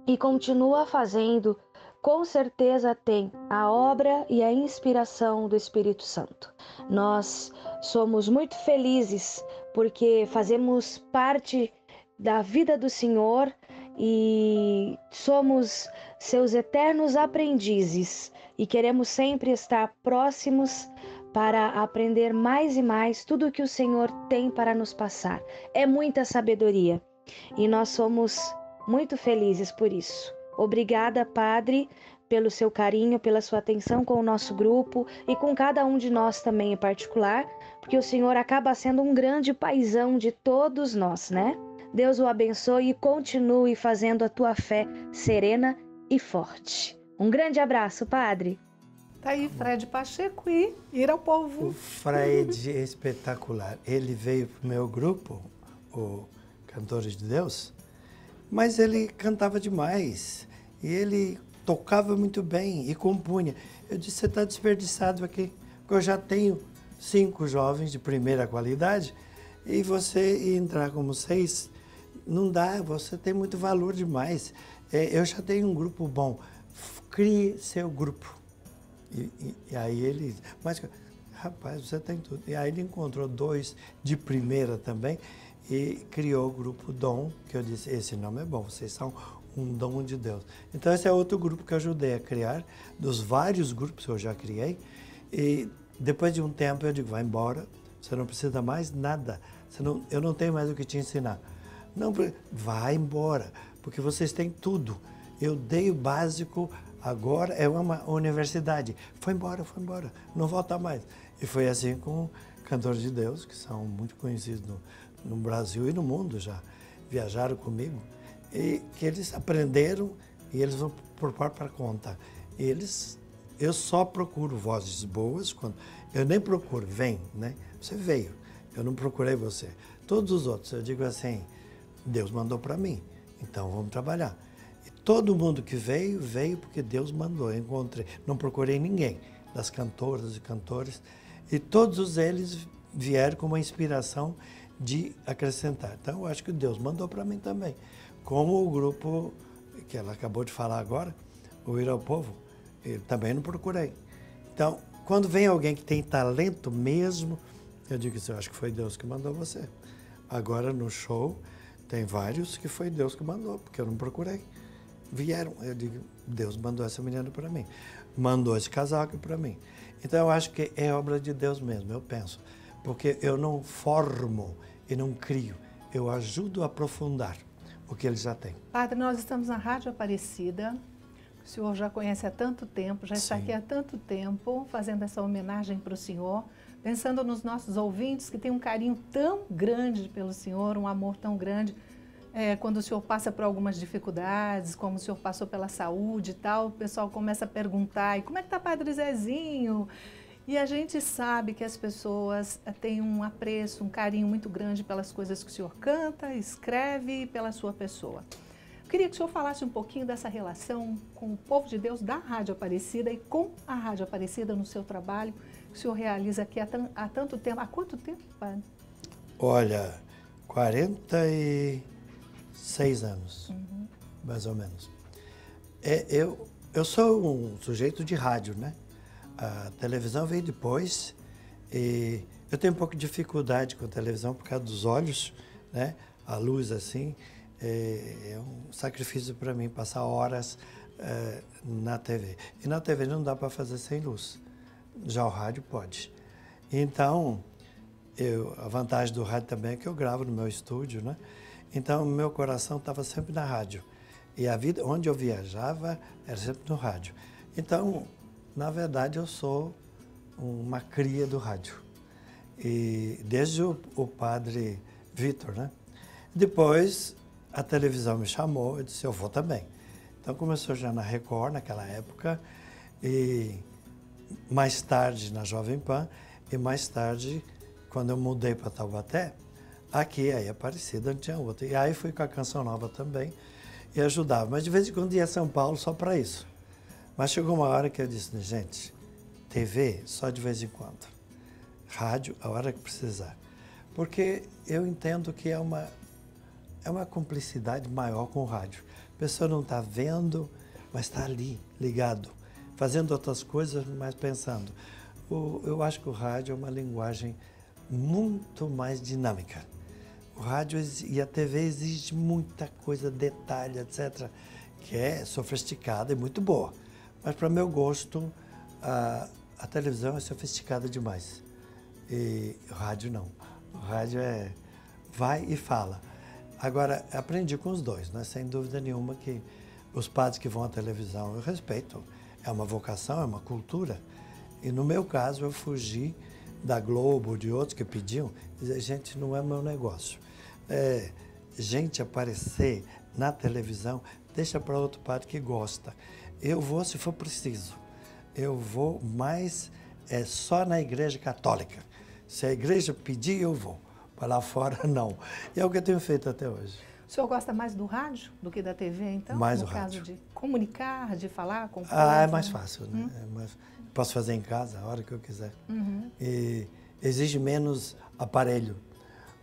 e continua fazendo, com certeza tem a obra e a inspiração do Espírito Santo. Nós somos muito felizes porque fazemos parte da vida do Senhor e somos seus eternos aprendizes e queremos sempre estar próximos para aprender mais e mais tudo o que o Senhor tem para nos passar. É muita sabedoria e nós somos muito felizes por isso. Obrigada, Padre, pelo seu carinho, pela sua atenção com o nosso grupo e com cada um de nós também em particular, porque o Senhor acaba sendo um grande paizão de todos nós, né? Deus o abençoe e continue fazendo a tua fé serena e forte. Um grande abraço, Padre. Tá aí Fred Pacheco e Ir ao Povo. O Fred é espetacular. Ele veio para o meu grupo, o Cantores de Deus, mas ele cantava demais. E ele tocava muito bem e compunha. Eu disse, você está desperdiçado aqui, porque eu já tenho 5 jovens de primeira qualidade e você entrar como 6, não dá, você tem muito valor demais. Eu já tenho um grupo bom, crie seu grupo. E aí ele, mas rapaz, você tem tudo. E aí ele encontrou 2 de primeira também e criou o grupo Dom, que eu disse, esse nome é bom, vocês são um dom de Deus. Então esse é outro grupo que eu ajudei a criar, dos vários grupos que eu já criei. E depois de um tempo eu digo, vai embora, você não precisa mais nada, eu não tenho mais o que te ensinar. Não, vai embora, porque vocês têm tudo. Eu dei o básico, agora é uma universidade. Foi embora, não volta mais. E foi assim com Cantores de Deus, que são muito conhecidos no Brasil e no mundo já. Viajaram comigo. E que eles aprenderam e eles vão por própria conta. Eu só procuro vozes boas, eu nem procuro, vem, né? Você veio, eu não procurei você. Todos os outros, eu digo assim, Deus mandou para mim, então vamos trabalhar. E todo mundo que veio porque Deus mandou, eu encontrei, não procurei ninguém, das cantoras e cantores, e todos eles vieram com uma inspiração de acrescentar. Então eu acho que Deus mandou para mim também. Como o grupo que ela acabou de falar agora, o Ir ao Povo, eu também não procurei. Então, quando vem alguém que tem talento mesmo, eu digo assim, eu acho que foi Deus que mandou você. Agora no show, tem vários que foi Deus que mandou, porque eu não procurei. Vieram, eu digo, Deus mandou essa menina para mim, mandou esse casaco para mim. Então eu acho que é obra de Deus mesmo, eu penso. Porque eu não formo e não crio, eu ajudo a aprofundar o que ele já tem. Padre, nós estamos na Rádio Aparecida, o senhor já conhece há tanto tempo, já está aqui há tanto tempo, fazendo essa homenagem para o senhor, pensando nos nossos ouvintes que têm um carinho tão grande pelo senhor, um amor tão grande. Quando o senhor passa por algumas dificuldades, como o senhor passou pela saúde e tal, o pessoal começa a perguntar, e como é que está Padre Zezinho? E a gente sabe que as pessoas têm um apreço, um carinho muito grande pelas coisas que o senhor canta, escreve e pela sua pessoa. Eu queria que o senhor falasse um pouquinho dessa relação com o povo de Deus da Rádio Aparecida e com a Rádio Aparecida no seu trabalho, que o senhor realiza aqui há tanto tempo. Há quanto tempo, padre? Olha, 46 anos, mais ou menos. Eu sou um sujeito de rádio, né? A televisão veio depois E eu tenho um pouco de dificuldade com a televisão por causa dos olhos, né? A luz assim é um sacrifício para mim passar horas na TV. E na TV não dá para fazer sem luz. Já o rádio pode. Então, a vantagem do rádio também é que eu gravo no meu estúdio, né? Então, meu coração estava sempre na rádio. E a vida, onde eu viajava, era sempre no rádio. Então, na verdade, eu sou uma cria do rádio. E desde o padre Vitor, né? Depois, a televisão me chamou, eu disse, eu vou também. Então, começou já na Record, naquela época, e mais tarde na Jovem Pan, e mais tarde, quando eu mudei para Taubaté, aqui, aí Aparecida, não tinha outra. E aí fui com a Canção Nova também, e ajudava. Mas de vez em quando ia a São Paulo só para isso. Mas chegou uma hora que eu disse, gente, TV só de vez em quando. Rádio, a hora que precisar. Porque eu entendo que é uma cumplicidade maior com o rádio. A pessoa não está vendo, mas está ali, ligado, fazendo outras coisas, mas pensando. Eu acho que o rádio é uma linguagem muito mais dinâmica. O rádio e a TV exige muita coisa, detalhe, etc., que é sofisticada e muito boa. Mas, para meu gosto, a televisão é sofisticada demais. E o rádio não. O rádio vai e fala. Agora, aprendi com os dois, né? Sem dúvida nenhuma que os padres que vão à televisão eu respeito. É uma vocação, é uma cultura. E no meu caso, eu fugi da Globo, de outros que pediam, dizer, gente, não é meu negócio. Gente aparecer na televisão, deixa para outro padre que gosta. Eu vou se for preciso. Eu vou mais só na igreja católica. Se a igreja pedir, eu vou. Para lá fora, não. E é o que eu tenho feito até hoje. O senhor gosta mais do rádio do que da TV, então? Mais no do caso rádio. De comunicar, de falar com o povo? É mais fácil, né? Posso fazer em casa, a hora que eu quiser. E exige menos aparelho.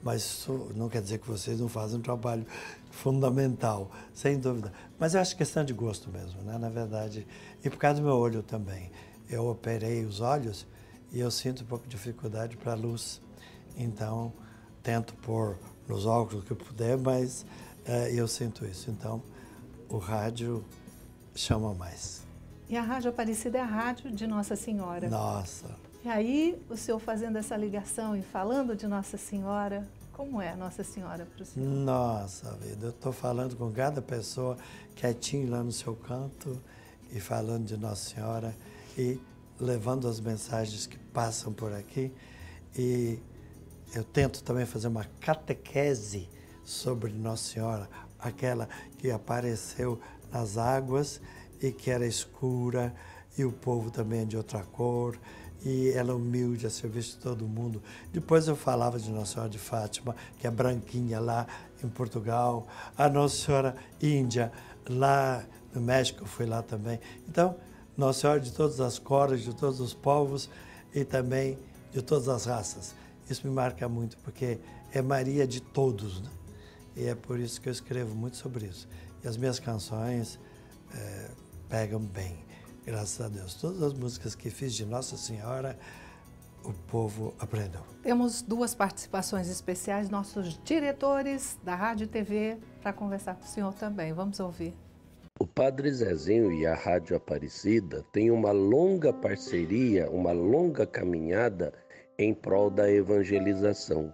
Mas isso não quer dizer que vocês não fazem um trabalho fundamental, sem dúvida. Mas eu acho questão de gosto mesmo, né? Na verdade. E por causa do meu olho também. Eu operei os olhos e eu sinto um pouco de dificuldade para a luz. Então, tento pôr nos óculos que eu puder, mas eu sinto isso. Então, o rádio chama mais. E a Rádio Aparecida é a rádio de Nossa Senhora. Nossa! E aí, o senhor fazendo essa ligação e falando de Nossa Senhora, como é Nossa Senhora para o senhor? Nossa vida, eu estou falando com cada pessoa quietinho lá no seu canto e falando de Nossa Senhora e levando as mensagens que passam por aqui. E eu tento também fazer uma catequese sobre Nossa Senhora, aquela que apareceu nas águas e que era escura e o povo também é de outra cor. E ela é humilde, a serviço de todo mundo. Depois eu falava de Nossa Senhora de Fátima, que é branquinha lá em Portugal. A Nossa Senhora Índia, lá no México, eu fui lá também. Então, Nossa Senhora de todas as cores, de todos os povos e também de todas as raças. Isso me marca muito, porque é Maria de todos, né? E é por isso que eu escrevo muito sobre isso. E as minhas canções pegam bem. Graças a Deus. Todas as músicas que fiz de Nossa Senhora, o povo aprendeu. Temos duas participações especiais, nossos diretores da Rádio e TV, para conversar com o senhor também. Vamos ouvir. O Padre Zezinho e a Rádio Aparecida têm uma longa parceria, uma longa caminhada em prol da evangelização.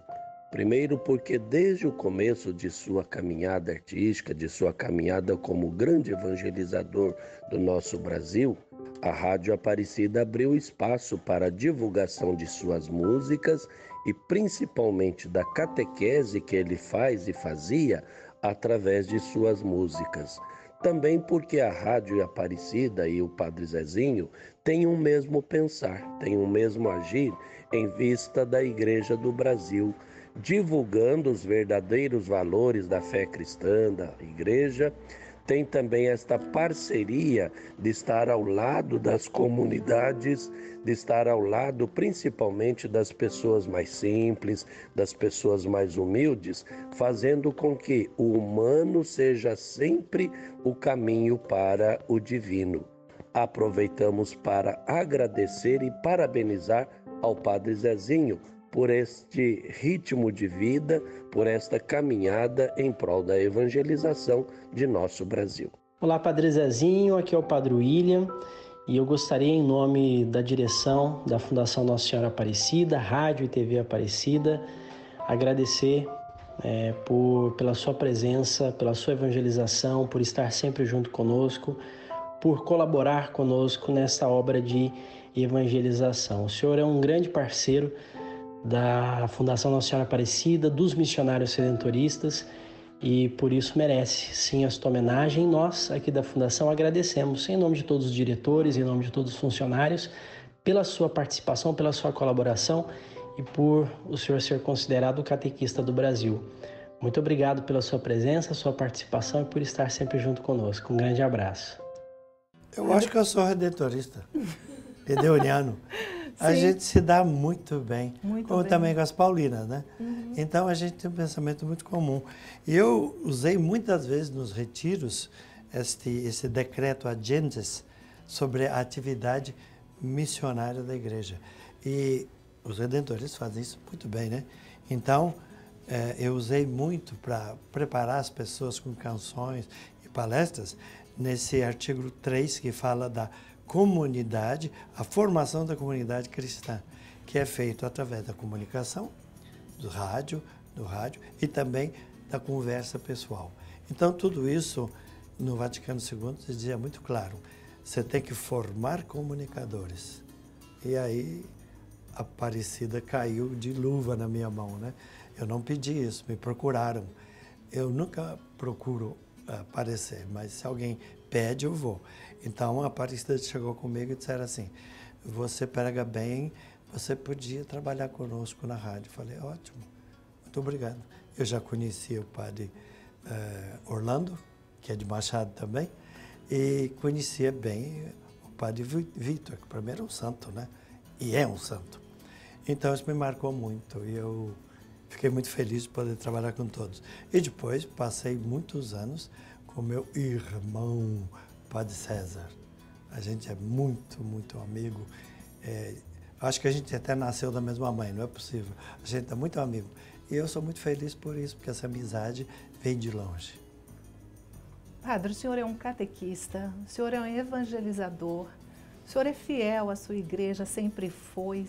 Primeiro porque desde o começo de sua caminhada artística, de sua caminhada como grande evangelizador do nosso Brasil, a Rádio Aparecida abriu espaço para a divulgação de suas músicas e principalmente da catequese que ele faz e fazia através de suas músicas. Também porque a Rádio Aparecida e o Padre Zezinho têm um mesmo pensar, têm um mesmo agir em vista da Igreja do Brasil, divulgando os verdadeiros valores da fé cristã, da Igreja. Tem também esta parceria de estar ao lado das comunidades, de estar ao lado principalmente das pessoas mais simples, das pessoas mais humildes, fazendo com que o humano seja sempre o caminho para o divino. Aproveitamos para agradecer e parabenizar ao Padre Zezinho por este ritmo de vida, por esta caminhada em prol da evangelização de nosso Brasil. Olá, Padre Zezinho, aqui é o Padre William e eu gostaria, em nome da direção da Fundação Nossa Senhora Aparecida, Rádio e TV Aparecida, agradecer pela sua presença, pela sua evangelização, por estar sempre junto conosco, por colaborar conosco nessa obra de evangelização. O senhor é um grande parceiro da Fundação Nossa Senhora Aparecida, dos missionários redentoristas, e por isso merece sim esta homenagem. Nós aqui da Fundação agradecemos, em nome de todos os diretores, em nome de todos os funcionários, pela sua participação, pela sua colaboração e por o senhor ser considerado o catequista do Brasil. Muito obrigado pela sua presença, sua participação e por estar sempre junto conosco. Um grande abraço. Eu acho que eu sou redentorista, edeoniano. A gente se dá muito bem, como também com as paulinas, né? Então a gente tem um pensamento muito comum. E eu usei muitas vezes nos retiros esse decreto ad gentes sobre a atividade missionária da igreja. E os redentoristas fazem isso muito bem, né? Então eu usei muito para preparar as pessoas com canções e palestras nesse artigo 3 que fala da comunidade, a formação da comunidade cristã, que é feito através da comunicação, do rádio e também da conversa pessoal. Então, tudo isso, no Vaticano II, se dizia muito claro, você tem que formar comunicadores. E aí, a Aparecida caiu de luva na minha mão, né? Eu não pedi isso, me procuraram. Eu nunca procuro aparecer, mas se alguém pede, eu vou. Então, a Aparecida chegou comigo e disseram assim, você prega bem, você podia trabalhar conosco na rádio. Falei, ótimo, muito obrigado. Eu já conhecia o padre Orlando, que é de Machado também, e conhecia bem o padre Vitor, que para mim era um santo, né? E é um santo. Então, isso me marcou muito e eu fiquei muito feliz de poder trabalhar com todos. E depois, passei muitos anos com meu irmão, Padre César. A gente é muito, muito amigo. Acho que a gente até nasceu da mesma mãe, não é possível. A gente é muito amigo. E eu sou muito feliz por isso, porque essa amizade vem de longe. Padre, o senhor é um catequista, o senhor é um evangelizador, o senhor é fiel à sua igreja, sempre foi,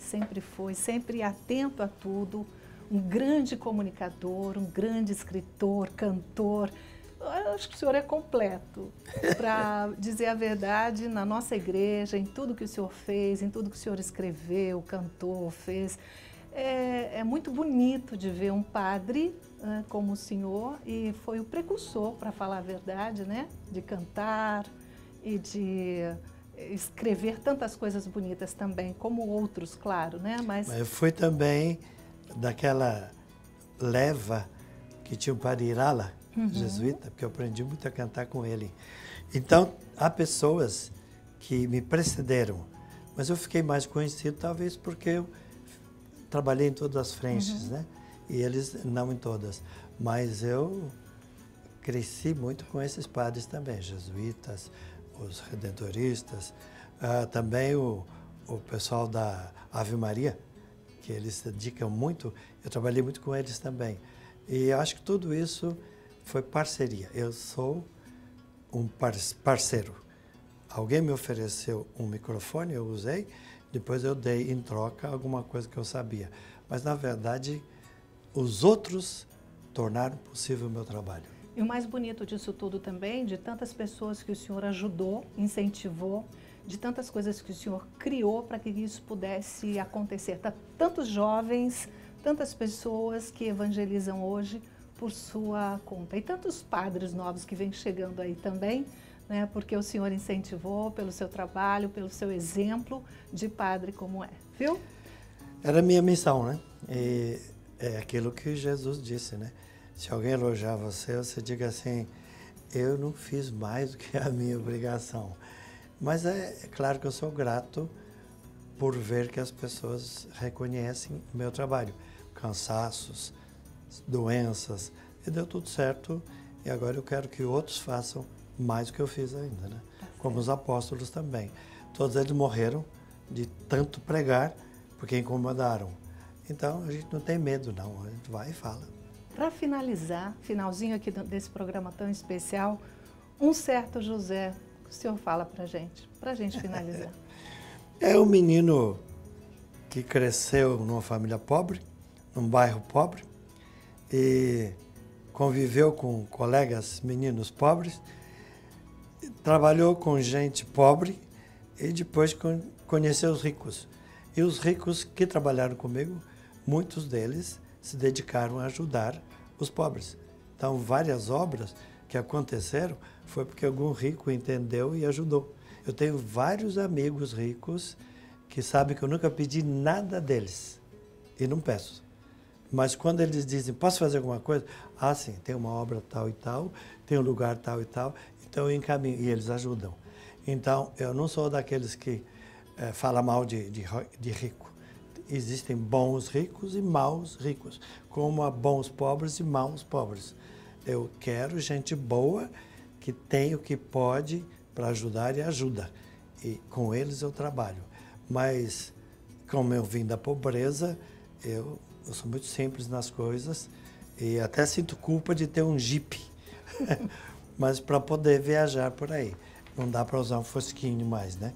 sempre atento a tudo, um grande comunicador, um grande escritor, cantor. Eu acho que o senhor é completo, para dizer a verdade, na nossa igreja, em tudo que o senhor fez, em tudo que o senhor escreveu, cantou, fez. É muito bonito de ver um padre como o senhor, e foi o precursor, para falar a verdade, né? De cantar e de escrever tantas coisas bonitas também, como outros, claro, né? Mas foi também daquela leva que tinha o padre Irala, jesuíta, porque eu aprendi muito a cantar com ele. Então, há pessoas que me precederam, mas eu fiquei mais conhecido talvez porque eu trabalhei em todas as frentes, né? E eles não em todas. Mas eu cresci muito com esses padres também, jesuítas, os redentoristas, também o pessoal da Ave Maria, que eles se dedicam muito, eu trabalhei muito com eles também. E eu acho que tudo isso foi parceria. Eu sou um parceiro. Alguém me ofereceu um microfone, eu usei, depois eu dei em troca alguma coisa que eu sabia. Mas, na verdade, os outros tornaram possível o meu trabalho. E o mais bonito disso tudo também, de tantas pessoas que o senhor ajudou, incentivou, de tantas coisas que o senhor criou para que isso pudesse acontecer. Tantos jovens, tantas pessoas que evangelizam hoje por sua conta. E tantos padres novos que vêm chegando aí também, né, porque o senhor incentivou pelo seu trabalho, pelo seu exemplo de padre como é, viu? Era a minha missão, né? E é aquilo que Jesus disse, né? Se alguém elogiar você, você diga assim, eu não fiz mais do que a minha obrigação. Mas é claro que eu sou grato por ver que as pessoas reconhecem o meu trabalho. Cansaços, doenças, e deu tudo certo. E agora eu quero que outros façam mais do que eu fiz ainda, né? Como os apóstolos também. Todos eles morreram de tanto pregar, porque incomodaram. Então, a gente não tem medo, não. A gente vai e fala. Para finalizar, finalzinho aqui desse programa tão especial, um certo José, o que o senhor fala para a gente finalizar? É um menino que cresceu numa família pobre, num bairro pobre, e conviveu com colegas meninos pobres, trabalhou com gente pobre e depois conheceu os ricos. E os ricos que trabalharam comigo, muitos deles se dedicaram a ajudar os pobres. Então, várias obras que aconteceram foi porque algum rico entendeu e ajudou. Eu tenho vários amigos ricos que sabem que eu nunca pedi nada deles e não peço. Mas quando eles dizem, posso fazer alguma coisa? Ah, sim, tem uma obra tal e tal, tem um lugar tal e tal, então eu encaminho e eles ajudam. Então, eu não sou daqueles que falam mal de rico. Existem bons ricos e maus ricos, como há bons pobres e maus pobres. Eu quero gente boa que tem o que pode para ajudar e ajuda. E com eles eu trabalho. Mas, como eu vim da pobreza, eu sou muito simples nas coisas e até sinto culpa de ter um Jeep, mas para poder viajar por aí. Não dá para usar um fosquinho mais, né?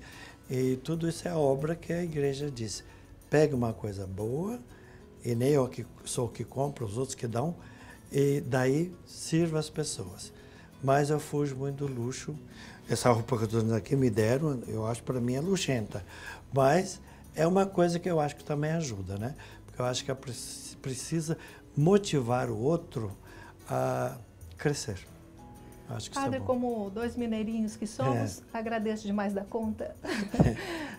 E tudo isso é obra que a igreja diz. Pega uma coisa boa, e nem eu que sou o que compro, os outros que dão, e daí sirva as pessoas. Mas eu fujo muito do luxo. Essa roupa que eu estou dizendo aqui me deram, eu acho para mim é luxenta. Mas é uma coisa que eu acho que também ajuda, né? Porque eu acho que precisa motivar o outro a crescer. Acho que Padre, isso é bom. como dois mineirinhos que somos, agradeço demais da conta.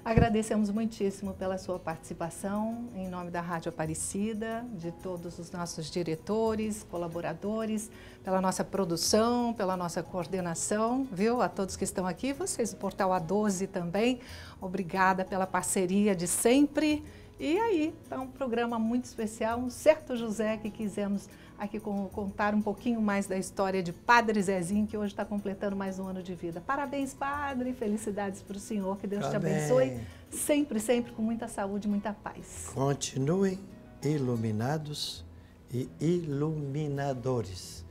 Agradecemos muitíssimo pela sua participação, em nome da Rádio Aparecida, de todos os nossos diretores, colaboradores, pela nossa produção, pela nossa coordenação, viu? A todos que estão aqui, vocês do Portal A12 também, obrigada pela parceria de sempre. E aí, está um programa muito especial, um certo José que quisemos aqui contar um pouquinho mais da história de Padre Zezinho, que hoje está completando mais um ano de vida. Parabéns, Padre, felicidades para o senhor, que Deus te abençoe, sempre, sempre com muita saúde e muita paz. Continuem iluminados e iluminadores,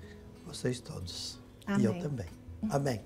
vocês todos. Amém. E eu também. Amém.